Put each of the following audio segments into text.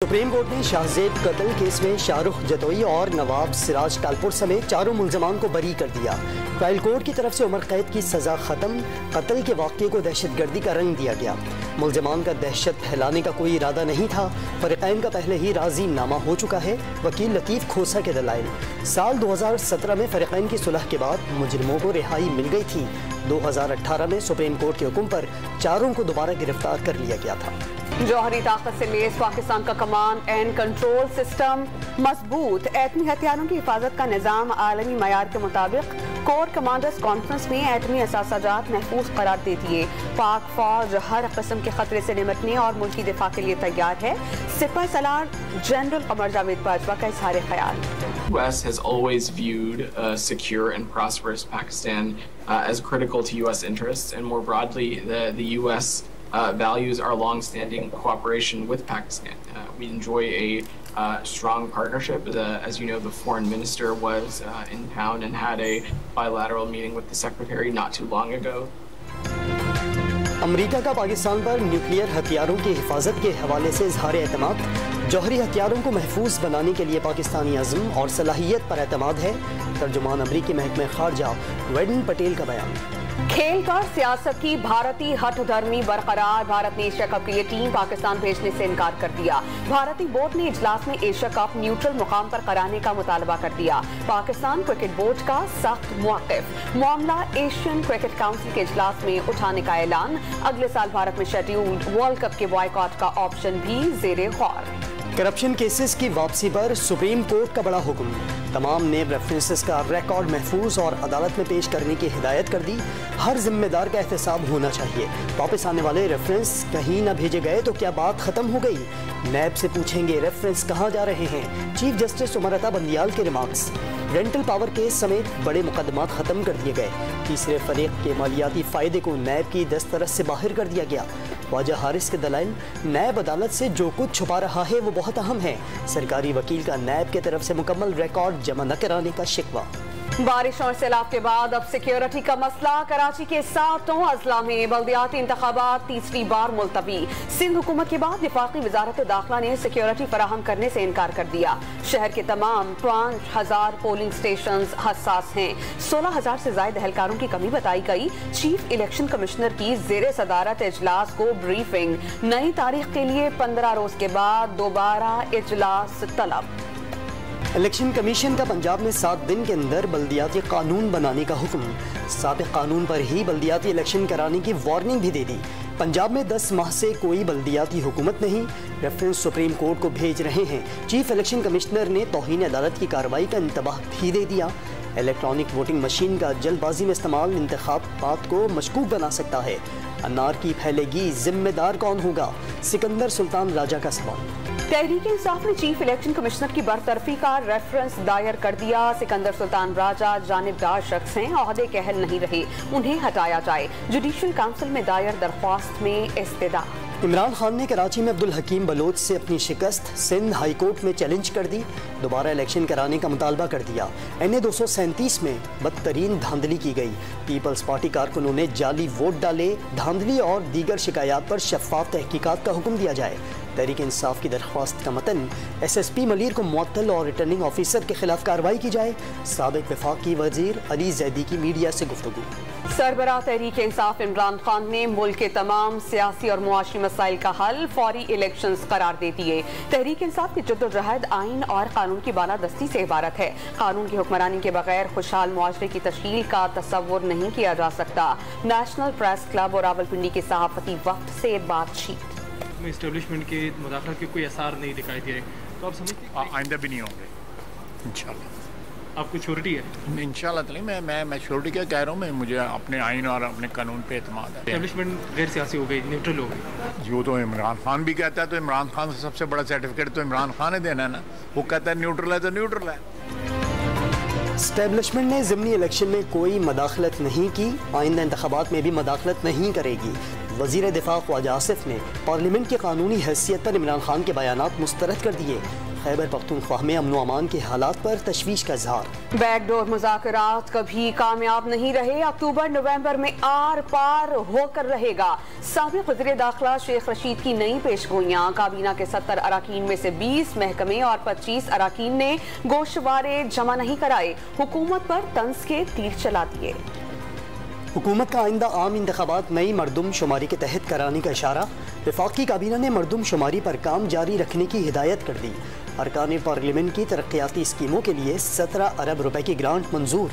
Supreme court ने शाहजेब कत्ल case में शाहरुख जतोई और नवाब सिराज कालपुर समेत चारों मुल्जमान को बरी कर दिया। ट्रायल कोर्ट की तरफ से उम्र कैद की सजा खत्म, कत्ल के वाक़े को दहशतगर्दी का रंग दिया गया। मुल्जमान का दहशत फैलाने का कोई इरादा नहीं था। फरीक़ैन का पहले ही राजी नामा हो चुका है। वकील लतीफ़ खोसा के दलाइल, साल 2017 में फरीक़ैन की सुलह के बाद मुजरिमों को रिहाई मिल गई थी। 2018 में सुप्रीम कोर्ट के हुक्म पर चारों को दोबारा गिरफ्तार कर लिया गया था। जौहरी ताकत से लैस पाकिस्तान का कमांड एंड कंट्रोल सिस्टम मजबूत, एटमी हथियारों की हिफाजत का निज़ाम आलमी मयार के मुताबिक। कोर कमांडर्स कॉन्फ्रेंस में एटमी असासाजात महफूज करार दे दिए। पाक फौज हर किस्म के खतरे से निपटने और मुल्की दिफा के लिए तैयार है। सिपाह सलार जनरल कमर जावेद बाजवा का इज़हार ख्याल। U.S. has always viewed a secure and prosperous Pakistan as critical to U.S. interests, and more broadly, the U.S. Values our long-standing cooperation with Pakistan. We enjoy a strong partnership. As you know, the foreign minister was in town and had a bilateral meeting with the secretary not too long ago. अमरीका का पाकिस्तान पर nuclear हथियारों की हिफाजत के हवाले से इजहार एतमाद। जौहरी हथियारों को महफूज बनाने के लिए पाकिस्तानी अज़्म और सलाहियत पर एतमाद है। तर्जुमान अमरीकी महकमे खारजा वेडन पटेल का बयान। खेल कर सियासत की भारतीय हठधर्मी बरकरार, भारत ने एशिया कप के लिए टीम पाकिस्तान भेजने से इनकार कर दिया। भारतीय बोर्ड ने इजलास में एशिया कप न्यूट्रल मुकाम पर कराने का मुतालबा कर दिया। पाकिस्तान क्रिकेट बोर्ड का सख्त मौक़िफ़, मामला एशियन क्रिकेट काउंसिल के इजलास में उठाने का ऐलान। अगले साल भारत में शेड्यूल्ड वर्ल्ड कप के बॉयकॉट का ऑप्शन भी ज़ेरे गौर। करप्शन केसेस की वापसी पर सुप्रीम कोर्ट का बड़ा हुक्म। तमाम नेब रेफरेंसेस का रिकॉर्ड महफूज और अदालत में पेश करने की हिदायत कर दी। हर जिम्मेदार का एहतसाब होना चाहिए। वापस आने वाले रेफरेंस कहीं ना भेजे गए तो क्या बात खत्म हो गई? नैब से पूछेंगे रेफरेंस कहाँ जा रहे हैं। चीफ जस्टिस उमर अता बंदियाल के रिमार्क्स। रेंटल पावर केस समेत बड़े मुकदमात खत्म कर दिए गए। तीसरे फरीक के मालियाती फायदे को नैब की दस्तरस से बाहर कर दिया गया। ख्वाजा हारिस के दलाइल, नैब अदालत से जो कुछ छुपा रहा है वो बहुत अहम है। सरकारी वकील का नैब की तरफ से मुकम्मल रिकॉर्ड जमा न कराने का शिकवा। बारिश और सैलाब के बाद अब सिक्योरिटी का मसला। कराची के 7 अजला में बल्दियाती इंतखाबात तीसरी बार मुलतवी। सिंध हुकूमत के बाद वफाकी वजारत दाखिला ने सिक्योरिटी फराहम करने से इनकार कर दिया। शहर के तमाम 5000 पोलिंग स्टेशन हसास हैं। 16,000 से ज्यादा एहलकारों की कमी बताई गई। चीफ इलेक्शन कमिश्नर की जेर सदारत इजलास को ब्रीफिंग। नई तारीख के लिए 15 रोज के बाद दोबारा इजलास तलब। इलेक्शन कमीशन का पंजाब में 7 दिन के अंदर बल्दियाती कानून बनाने का हुक्म। साबिक़ कानून पर ही बल्दियाती इलेक्शन कराने की वार्निंग भी दे दी। पंजाब में 10 माह से कोई बल्दियाती हुकूमत नहीं। रेफरेंस सुप्रीम कोर्ट को भेज रहे हैं। चीफ इलेक्शन कमिश्नर ने तौहीन अदालत की कार्रवाई का इंतबाह भी दे दिया। इलेक्ट्रॉनिक वोटिंग मशीन का जल्दबाजी में इस्तेमाल इंतखाबात को मशकूक बना सकता है। अनारकी फैलेगी, जिम्मेदार कौन होगा? सिकंदर सुल्तान राजा का सवाल। तहरीक इंसाफ ने चीफ इलेक्शन कमिश्नर की बरतरफी का रेफरेंस दायर कर दिया। सिकंदर सुल्तान राजा जानिबदार शख्स हैं, ओहदे के अहल नहीं रहे, उन्हें हटाया जाए। जुडिशल काउंसिल में दायर दरख्वास्त में इस्तदा। इमरान खान ने कराची में अब्दुल हकीम बलोच से अपनी शिकस्त सिंध हाई कोर्ट में चैलेंज कर दी। दोबारा इलेक्शन कराने का मुतालबा कर दिया। NA 237 में बदतरीन धांधली की गई। पीपल्स पार्टी कारकुनों ने जाली वोट डाले। धांधली और दीगर शिकायत पर शफाफ तहकीकात का हुक्म दिया जाए। तहरीक इंसाफ की दरख्वास्त का मतन SSP मलिर को मुअत्तल और रिटर्निंग ऑफिसर के खिलाफ कार्रवाई की जाए। साबिक वफाकी वजीर अली जैदी की मीडिया से गुफ्तगू। सरबराह तहरीक इंसाफ इमरान खान ने मुल्क के तमाम सियासी और मुआशी मसाइल का हल फौरी इलेक्शंस करार दे दिए। तहरीक इंसाफ की जद्दोजहद आइन और कानून की बालादस्ती से इबारत है। कानून की हुक्मरानी के बगैर खुशहाल मुआशरे की तश्कील का तसव्वुर नहीं किया जा सकता। नेशनल प्रेस क्लब और रावलपिंडी के सहाफती वक्त से बातचीत में इस्टेब्लिशमेंट के मुदाखलत के कोई आसार नहीं दिखाई दे रहे, तो आप समझते हैं आइंदा भी नहीं होंगे इंशाल्लाह। आपको श्योरिटी है? इंशाल्लाह नहीं, मैं श्योरिटी क्या कह रहा हूँ। मैं मुझे अपने आइन और अपने कानून पे एतमाद है। इस्टेब्लिशमेंट गैर सियासी हो गई, न्यूट्रल हो गई। जो तो इमरान खान भी कहता है, तो इमरान खान से सबसे बड़ा सर्टिफिकेट तो इमरान खान ने देना है ना। वो कहता है न्यूट्रल है तो न्यूट्रल है। एस्टेब्लिशमेंट ने ज़िमनी इलेक्शन में कोई मदाखलत नहीं की, आइंदा इंतखाबात में भी मदाखलत नहीं करेगी। वज़ीर दिफा ख्वाजा आसिफ ने पार्लियामेंट की कानूनी हैसियत पर इमरान खान के बयानात मुस्तरद कर दिए। खैबर पख्तूनख्वा में अमन अमान के हालात पर तशवीश का इजहार। बैकडोर मुज़ाकरात कभी कामयाब नहीं रहे, अक्टूबर नवंबर में आर पार होकर रहेगा। साबिक़ वज़ीर दाखिला शेख रशीद की नई पेशगोइयाँ। काबीना के 70 अराकीन में से 20 महकमे और 25 अराकीन ने गोशवारे जमा नहीं कराए, हुकूमत पर तंज के तीर चला दिए। हुकूमत का आइंदा आम इंतखाबात नई मरदम शुमारी के तहत कराने का इशारा। वफाकी काबीना ने मरदम शुमारी पर काम जारी रखने की हिदायत कर दी। अरकान पार्लियामेंट की तरक्याती स्कीमों के लिए 17 अरब रुपए की ग्रांट मंजूर।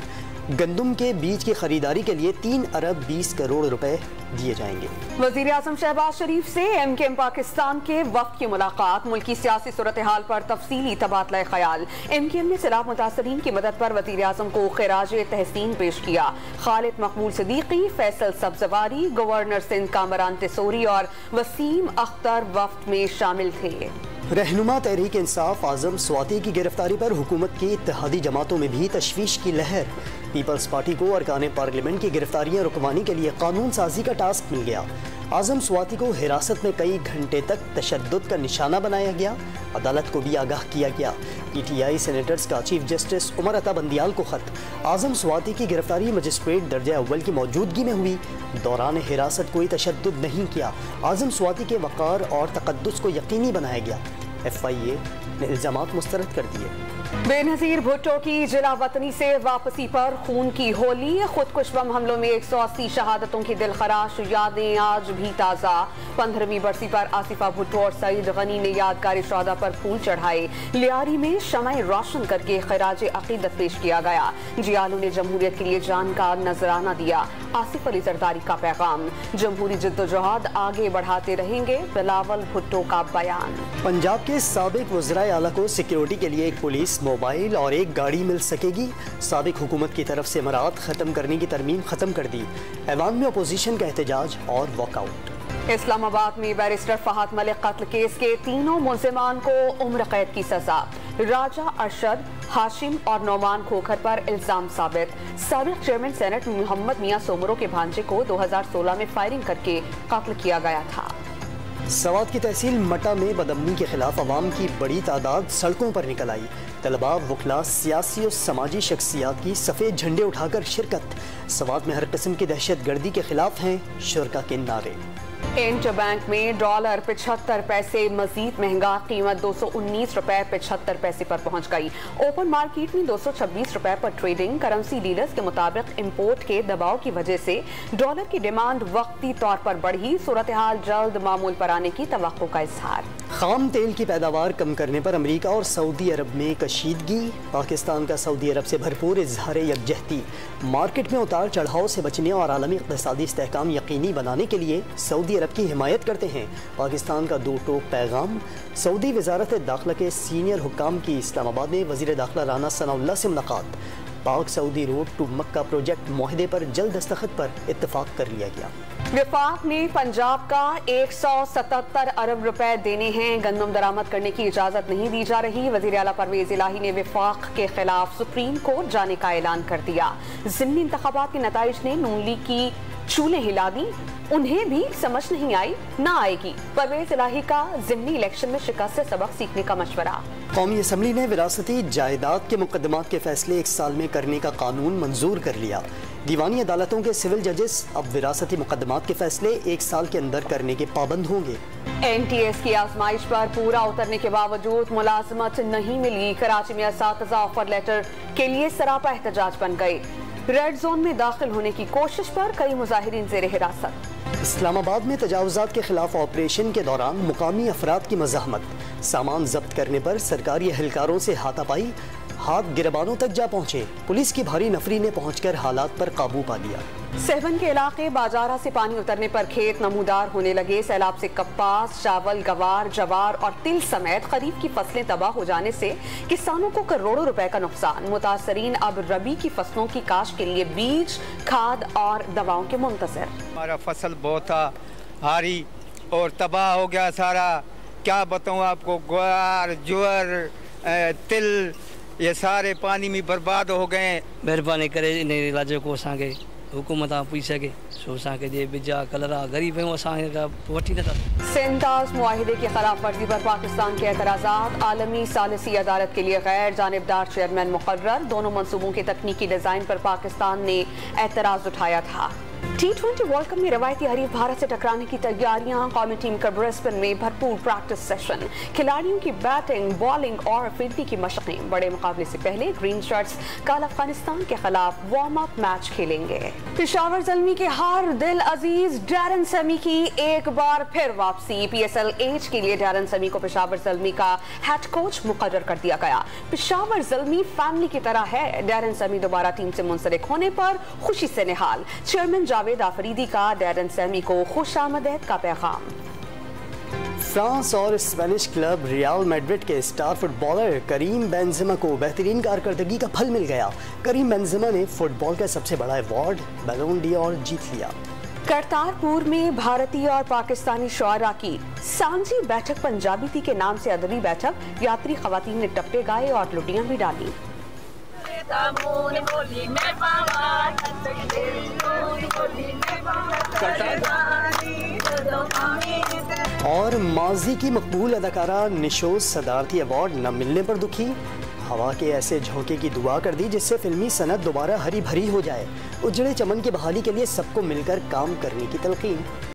गंदम के बीज की खरीदारी के लिए 3 अरब 20 करोड़ रुपए दिए जाएंगे। वज़ीर आज़म शहबाज शरीफ से MKM पाकिस्तान के वफ़द की मुलाकात। मुल्की सियासी सूरत हाल पर तफसीली तबादला ख्याल। MKM ने सैलाब मुतासरीन की मदद पर वज़ीर आज़म को खिराज तहसीन पेश किया। खालिद मकबूल सिद्दीकी, फैसल सब्जवारी, गवर्नर सिंध कामरान तिसोरी और वसीम अख्तर वफ़द में शामिल थे। रहनुमा तहरीक इंसाफ आजम स्वाति की गिरफ्तारी पर हुकूमत की इत्तेहादी जमातों में भी तशवीश की लहर। पीपल्स पार्टी को अरकान पार्लियामेंट की गिरफ्तारियां रुकवाने के लिए कानून साजी का टास्क मिल गया। आजम स्वाति को हिरासत में कई घंटे तक तशद्दुद का निशाना बनाया गया। अदालत को भी आगाह किया गया। PTI सेनेटर्स का चीफ जस्टिस उमर अता बंदियाल को खत। आजम स्वाति की गिरफ्तारी मजिस्ट्रेट दर्जा अव्वल की मौजूदगी में हुई। दौरान हिरासत कोई तशद्दुद नहीं किया। आजम स्वाति के वक़ार और तक़द्दुस को यकीनी बनाया गया। FIA ने इल्ज़ामात मुस्तरद कर दिए। बेनज़ीर भुट्टो की जिला वतनी से वापसी पर खून की होली। खुदकुश बम हमलों में 180 शहादतों की दिलखराश यादें आज भी ताज़ा। 15वीं बरसी पर आसिफा भुट्टो और सईद गनी ने यादगार शहादा पर फूल चढ़ाए। लियारी में शमाए रोशन करके खिराज अकीदत पेश किया गया। जियालू ने जमहूरियत के लिए जान का नजराना दिया। आसिफ अली जरदारी का पैगाम, जमहूरी जद्दोजहद आगे बढ़ाते रहेंगे, बिलावल भुट्टो का बयान। पंजाब के साबिक वज़राए आला को सिक्योरिटी के लिए एक पुलिस मोबाइल और एक गाड़ी मिल सकेगी। साबिक हुकूमत की तरफ से मराद खत्म करने की तरमीम खत्म कर दी। ऐवान में अपोजिशन का एहतजाज और वॉकआउट। इस्लामाबाद में बैरिस्टर फहद मलिक कत्ल केस के तीनों मुल्जिमान को उम्र कैद की सजा। राजा अरशद, हाशिम और नौमान खोखर पर इल्जाम साबित। साबिक चेयरमैन सेनेट मोहम्मद मियां सोमरो के भांजे को 2016 में फायरिंग करके कत्ल किया गया था। सवात की तहसील मटा में बदअमनी के खिलाफ अवाम की बड़ी तादाद सड़कों पर निकल आई। तलबा, वकला, सियासी और समाजी शख्सियात की सफ़ेद झंडे उठाकर शिरकत। सवात में हर किस्म की दहशत गर्दी के खिलाफ हैं शुरका के नारे। इंटरबैंक में डॉलर 75 पैसे मजीद महंगा। कीमत 219 रुपए 75 पैसे पर पहुंच गई। ओपन मार्केट में 226 रुपए पर ट्रेडिंग। करेंसी डीलर्स के मुताबिक इंपोर्ट के दबाव की वजह से डॉलर की डिमांड वक्ती तौर पर बढ़ी। सूरत हाल जल्द मामूल पर आने की तवक्को का इजहार। खाम तेल की पैदावार कम करने पर अमेरिका और सऊदी अरब में कशीदगी। पाकिस्तान का सऊदी अरब से भरपूर इजहार यकजहती। मार्केट में उतार चढ़ाव से बचने और आलमी इक़्तिसादी इस्तेहकाम यकीनी बनाने के लिए सऊदी अरब की हिमायत करते हैं। पाकिस्तान का दो टोक पैगाम। सऊदी वजारत दाखिला के सीनियर हुक्काम की इस्लामाबाद में वज़ीर दाखिला राना सनाउल्लाह से मुलाकात। Pak Saudi road to Makkah project मुआहदे पर जल्द दस्तखत पर इत्तफाक कर लिया गया। विफाक ने पंजाब का 177 अरब रुपए देने हैं। गंदम दरामद करने की इजाजत नहीं दी जा रही। वज़ीर आला परवेज इलाही ने विफाक के खिलाफ सुप्रीम कोर्ट जाने का ऐलान कर दिया। ज़िमनी इंतखाबात के नताइज ने नून लीग की चूलें हिला दी। उन्हें भी समझ नहीं आई, ना आएगी। परवेज इलाही का ज़िमनी इलेक्शन में शिकस्त से सबक सीखने का मशवरा। कौमी असम्बली ने विरासती जायदाद के मुकदमात के फैसले 1 साल में करने का कानून मंजूर कर लिया। दीवानी अदालतों के सिविल जजेस अब विरासती मुकदमात के फैसले 1 साल के अंदर करने के पाबंद होंगे। NTS की आजमाइश पर पूरा उतरने के बावजूद मुलाजमत नहीं मिली। कराची में असातिज़ा ऑफर लेटर के लिए सरापा एहतजाज बन गए। रेड जोन में दाखिल होने की कोशिश पर कई मुजाहिरीन ज़ेरे हिरासत। इस्लामाबाद में तजावुज़ात के खिलाफ ऑपरेशन के दौरान मुकामी अफराद की मज़ाहमत। सामान जब्त करने पर सरकारी एहलकारों से हाथापाई। हाथ गिरबानों तक जा पहुंचे। पुलिस की भारी नफरी ने पहुंचकर हालात पर काबू पा लिया। सहवन के इलाके बाजारा से पानी उतरने पर खेत नमूदार होने लगे। सैलाब से कपास, चावल, गवार, जवार और तिल समेत खरीफ की फसलें तबाह हो जाने से किसानों को करोड़ों रुपए का नुकसान। मुतासरीन अब रबी की फसलों की काश्त के लिए बीज, खाद और दवाओं के मुंतज़िर। हमारा फसल बहुत था हारी और तबाह हो गया सारा। क्या बताऊँ आपको, ग्वार, ज्वार, तिल ये सारे पानी में बर्बाद हो गए। मेहरबानी करे इन इलाज को असांखे हुकूमत पी सके सो असांखे जे बिजा कलरा ग़रीब आहियूं असांखे वठी नथा। सेंटास मुआहिदे की खिलाफ वर्जी पर पाकिस्तान के एतराज़ात। आलमी सालिसी अदालत के लिए गैर जानिबदार चेयरमैन मुकर्रर। दोनों मंसूबों की तकनीकी डिजाइन पर पाकिस्तान ने एतराज उठाया था। T20 वर्ल्ड कप में रवायती हरीफ भारत से टकराने की तैयारियां। कौमी टीम का ब्रिस्बेन में भरपूर प्रैक्टिस सेशन। खिलाड़ियों की बैटिंग, बॉलिंग और फील्डिंग की मशक़ें। बड़े मुकाबले से पहले ग्रीन शर्ट्स कल अफगानिस्तान के खिलाफ वार्म अप मैच खेलेंगे। पेशावर ज़ल्मी के हर दिल अजीज डैरन सेमी की एक बार फिर वापसी। PSL एज के लिए डैरन सेमी को पेशावर ज़ल्मी का हेड कोच मुकर्रर कर दिया गया। पेशावर ज़ल्मी फैमिली की तरह है। डैरन सेमी दोबारा टीम से मुंसलिक होने पर खुशी से निहाल। चेयरमैन जावेद आफरीदी का डैरन सेमी को खुशामदीद का पैगाम। फ्रांस और स्पेनिश क्लब रियल मैड्रिड के स्टार फुटबॉलर करीम बेंजेमा को बेहतरीन कारकर्दगी का फल मिल गया। करीम बेंजेमा ने फुटबॉल का सबसे बड़ा अवार्ड बैलोन ड'ओर जीत लिया। करतारपुर में भारतीय और पाकिस्तानी शुअरा की सांझी बैठक पंजाबी के नाम से अदबी बैठक। यात्री खवातीन ने टप्पे गाए और लुटियां भी डाली। और माजी की मकबूल अदाकारा निशोज सदारती अवार्ड न मिलने पर दुखी। हवा के ऐसे झोंके की दुआ कर दी जिससे फिल्मी सनत दोबारा हरी भरी हो जाए। उजड़े चमन की बहाली के लिए सबको मिलकर काम करने की तलकीन।